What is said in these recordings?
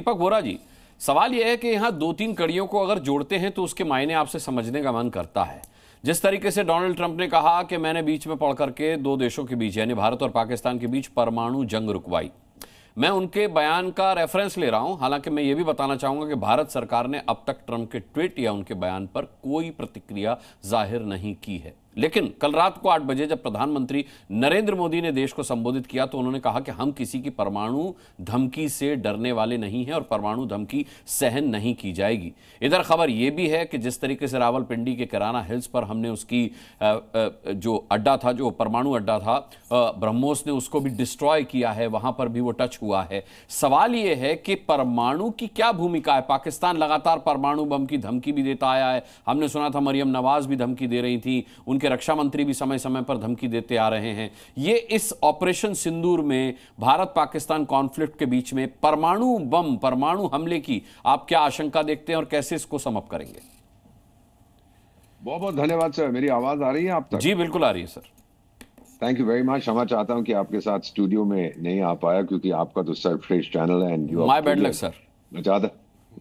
दीपक वोरा जी, सवाल यह है कि यहाँ दो तीन कड़ियों को अगर जोड़ते हैं तो उसके मायने आपसे समझने का मन करता है। जिस तरीके से डोनाल्ड ट्रंप ने कहा कि मैंने बीच में पढ़ करके दो देशों के बीच यानी भारत और पाकिस्तान के बीच परमाणु जंग रुकवाई, मैं उनके बयान का रेफरेंस ले रहा हूं। हालांकि मैं ये भी बताना चाहूंगा कि भारत सरकार ने अब तक ट्रंप के ट्वीट या उनके बयान पर कोई प्रतिक्रिया जाहिर नहीं की है। लेकिन कल रात को 8 बजे जब प्रधानमंत्री नरेंद्र मोदी ने देश को संबोधित किया तो उन्होंने कहा कि हम किसी की परमाणु धमकी से डरने वाले नहीं हैं और परमाणु धमकी सहन नहीं की जाएगी। इधर खबर यह भी है कि जिस तरीके से रावलपिंडी के किराना हिल्स पर हमने उसकी जो अड्डा था, जो परमाणु अड्डा था, ब्रह्मोस ने उसको भी डिस्ट्रॉय किया है, वहां पर भी वो टच हुआ है। सवाल यह है कि परमाणु की क्या भूमिका है। पाकिस्तान लगातार परमाणु बम की धमकी भी देता आया है। हमने सुना था मरियम नवाज भी धमकी दे रही थी, उनके रक्षा मंत्री भी समय समय पर धमकी देते आ रहे हैं। ये इस ऑपरेशन सिंदूर में भारत पाकिस्तान कॉन्फ्लिक्ट के बीच में परमाणु बम, परमाणु हमले की आप क्या आशंका देखते हैं और कैसे इसको सम अप करेंगे? बहुत बहुत धन्यवाद सर। मेरी आवाज आ रही है आप तक? जी बिल्कुल आ रही है sir. Thank you very much. क्षमा चाहता हूं कि आपके साथ स्टूडियो में नहीं आ पाया क्योंकि आपका तो सरफ्रेश चैनल है and you my bad luck sir.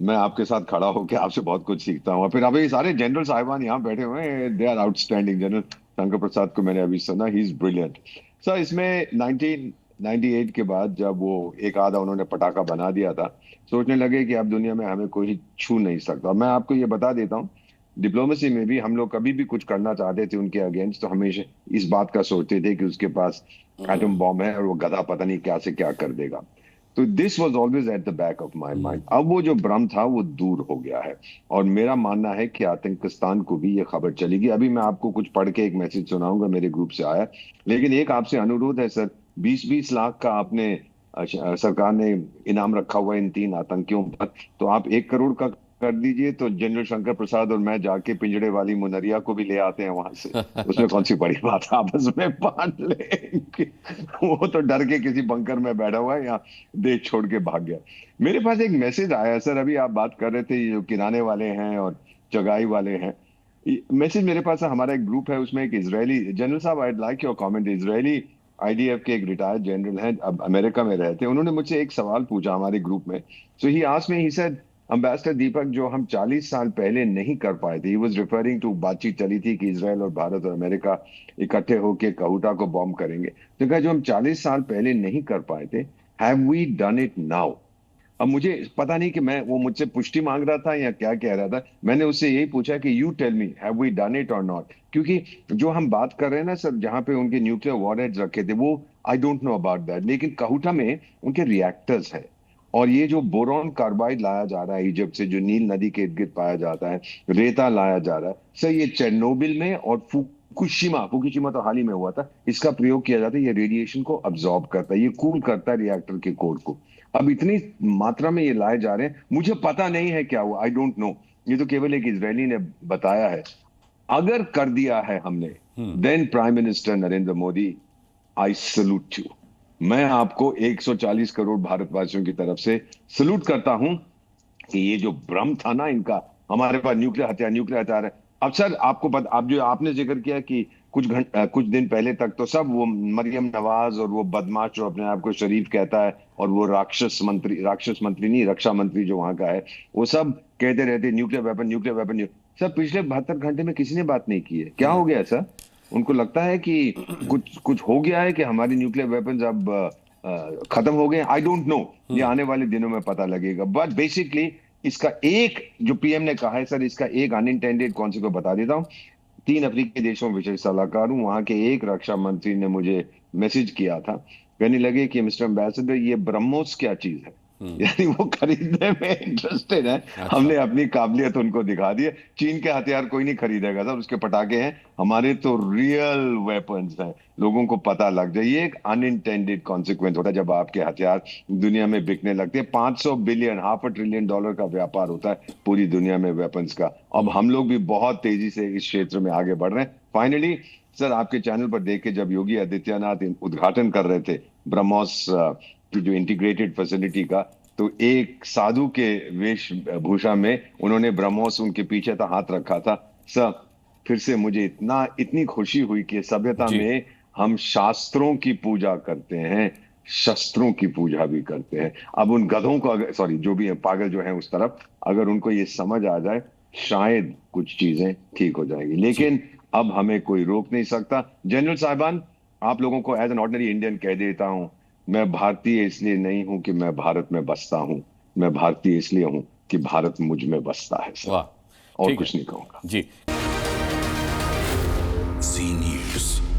मैं आपके साथ खड़ा होकर आपसे बहुत कुछ सीखता हूँ। फिर अभी सारे जनरल साहिबान यहाँ बैठे हुए हैं, they are outstanding. General Shankar Prasad को मैंने अभी सुना, ही इज ब्रिलियंट सर। इसमें 1998 के बाद जब वो एक आधा उन्होंने पटाखा बना दिया था, सोचने लगे कि अब दुनिया में हमें कोई छू नहीं सकता। मैं आपको ये बता देता हूँ, डिप्लोमेसी में भी हम लोग कभी भी कुछ करना चाहते थे उनके अगेंस्ट तो हमेशा इस बात का सोचते थे कि उसके पास एटम बॉम्ब है और वो गधा पता नहीं क्या से क्या कर देगा। तो this was always at the back of my mind. अब वो जो भ्रम था वो दूर हो गया है और मेरा मानना है कि आतंकिस्तान को भी ये खबर चलेगी। अभी मैं आपको कुछ पढ़ के एक मैसेज सुनाऊंगा, मेरे ग्रुप से आया। लेकिन एक आपसे अनुरोध है सर, 20-20 लाख का आपने सरकार ने इनाम रखा हुआ है इन 3 आतंकियों पर, तो आप 1 करोड़ का कर दीजिए तो जनरल शंकर प्रसाद और मैं जाके पिंजड़े वाली मुनरिया को भी ले आते हैं वहां से। उसमें कौन सी बड़ी बात है, आपस में बांट लेंगे। वो तो डर के किसी बंकर में बैठा हुआ है या देश छोड़ के भाग गया। मेरे पास एक मैसेज आया सर, अभी आप बात कर रहे थे ये जो किराने वाले हैं और चगाई वाले हैं। मैसेज मेरे पास है, हमारा एक ग्रुप है उसमें एक इजरायली जनरल साहब, I like your comment. Israeli IDF के एक रिटायर्ड जनरल हैं, अब अमेरिका में रहते हैं। उन्होंने मुझसे एक सवाल पूछा हमारे ग्रुप में। So he asked me, he said ambassador Deepak, जो हम 40 साल पहले नहीं कर पाए थे, ही वाज रिफरिंग टू बातचीत चली थी कि इजराइल और भारत और अमेरिका इकट्ठे होकर कहूटा को बॉम्ब करेंगे। तो कहा जो हम 40 साल पहले नहीं कर पाए थे, have we done it now? अब मुझे पता नहीं कि मैं, वो मुझसे पुष्टि मांग रहा था या क्या कह रहा था। मैंने उससे यही पूछा कि you tell me, have we done it or not? क्योंकि जो हम बात कर रहे हैं ना सर, जहां पे उनके न्यूक्लियर वॉरहेड्स रखे थे, वो I don't know about that, लेकिन कहूटा में उनके रिएक्टर्स है। और ये जो बोरॉन कार्बाइड लाया जा रहा है इजिप्ट से, जो नील नदी के इर्द गिर्द पाया जाता है, रेता लाया जा रहा है सर, ये चेरनोबिल में और फुकुशिमा तो हाल ही में हुआ था, इसका प्रयोग किया जाता है। ये रेडिएशन को अब्सॉर्ब करता है, ये कूल करता है रिएक्टर के कोर को। अब इतनी मात्रा में ये लाए जा रहे हैं, मुझे पता नहीं है क्या हुआ, आई डोंट नो। ये तो केवल एक इजरायली ने बताया है। अगर कर दिया है हमने, then prime minister Narendra Modi, I salute you. मैं आपको 140 करोड़ भारतवासियों की तरफ से सल्यूट करता हूं कि ये जो भ्रम था ना इनका, हमारे पास न्यूक्लियर हथियार है। अब सर आपको पता, आप जो आपने जिक्र किया कि कुछ दिन पहले तक तो सब वो मरियम नवाज और वो बदमाश जो अपने आप को शरीफ कहता है और वो राक्षस मंत्री नहीं, रक्षा मंत्री जो वहां का है, वो सब कहते रहते न्यूक्लियर वेपन। सर पिछले 72 घंटे में किसी ने बात नहीं की है। क्या हो गया सर? उनको लगता है कि कुछ कुछ हो गया है कि हमारी न्यूक्लियर वेपन्स अब खत्म हो गए? आई डोंट नो, ये आने वाले दिनों में पता लगेगा। बट बेसिकली इसका एक, जो पीएम ने कहा है सर, इसका एक अनइंटेंडेड कॉन्सिक्वेंस बता देता हूँ। 3 अफ्रीकी देशों में विशेष सलाहकार हूं, वहां के एक रक्षा मंत्री ने मुझे मैसेज किया था, कहने लगे कि मिस्टर एम्बेसडर, ये ब्रह्मोस क्या चीज है? यानी वो खरीदने में इंटरेस्टेड है। अच्छा। हमने अपनी काबिलियत उनको दिखा दी है। चीन के हथियार कोई नहीं खरीदेगा सर, उसके पटाखे हैं, हमारे तो रियल वेपन्स हैं। लोगों को पता लग जाए, ये एक अनइंटेंडेड कॉन्सिक्वेंस होता है जब आपके हथियार दुनिया में बिकने लगते हैं। 500 बिलियन, $500 ट्रिलियन का व्यापार होता है पूरी दुनिया में वेपन्स का। अब हम लोग भी बहुत तेजी से इस क्षेत्र में आगे बढ़ रहे हैं। फाइनली सर, आपके चैनल पर देख के जब योगी आदित्यनाथ उद्घाटन कर रहे थे ब्रह्मोस की जो इंटीग्रेटेड फैसिलिटी का, तो एक साधु के वेशभूषा में उन्होंने ब्रह्मोस उनके पीछे था हाथ रखा था। सर फिर से मुझे इतनी खुशी हुई कि सभ्यता में हम शास्त्रों की पूजा करते हैं, शस्त्रों की पूजा भी करते हैं। अब उन गधों को अगर, सॉरी, जो भी है पागल जो है उस तरफ, अगर उनको ये समझ आ जाए, शायद कुछ चीजें ठीक हो जाएगी। जी। लेकिन अब हमें कोई रोक नहीं सकता। जनरल साहिबान, आप लोगों को एज एन ऑर्डिनरी इंडियन कह देता हूं, मैं भारतीय इसलिए नहीं हूं कि मैं भारत में बसता हूं, मैं भारतीय इसलिए हूं कि भारत मुझ में बसता है सर। वाह, और ठीक है कुछ नहीं कहूंगा। जी। Z News.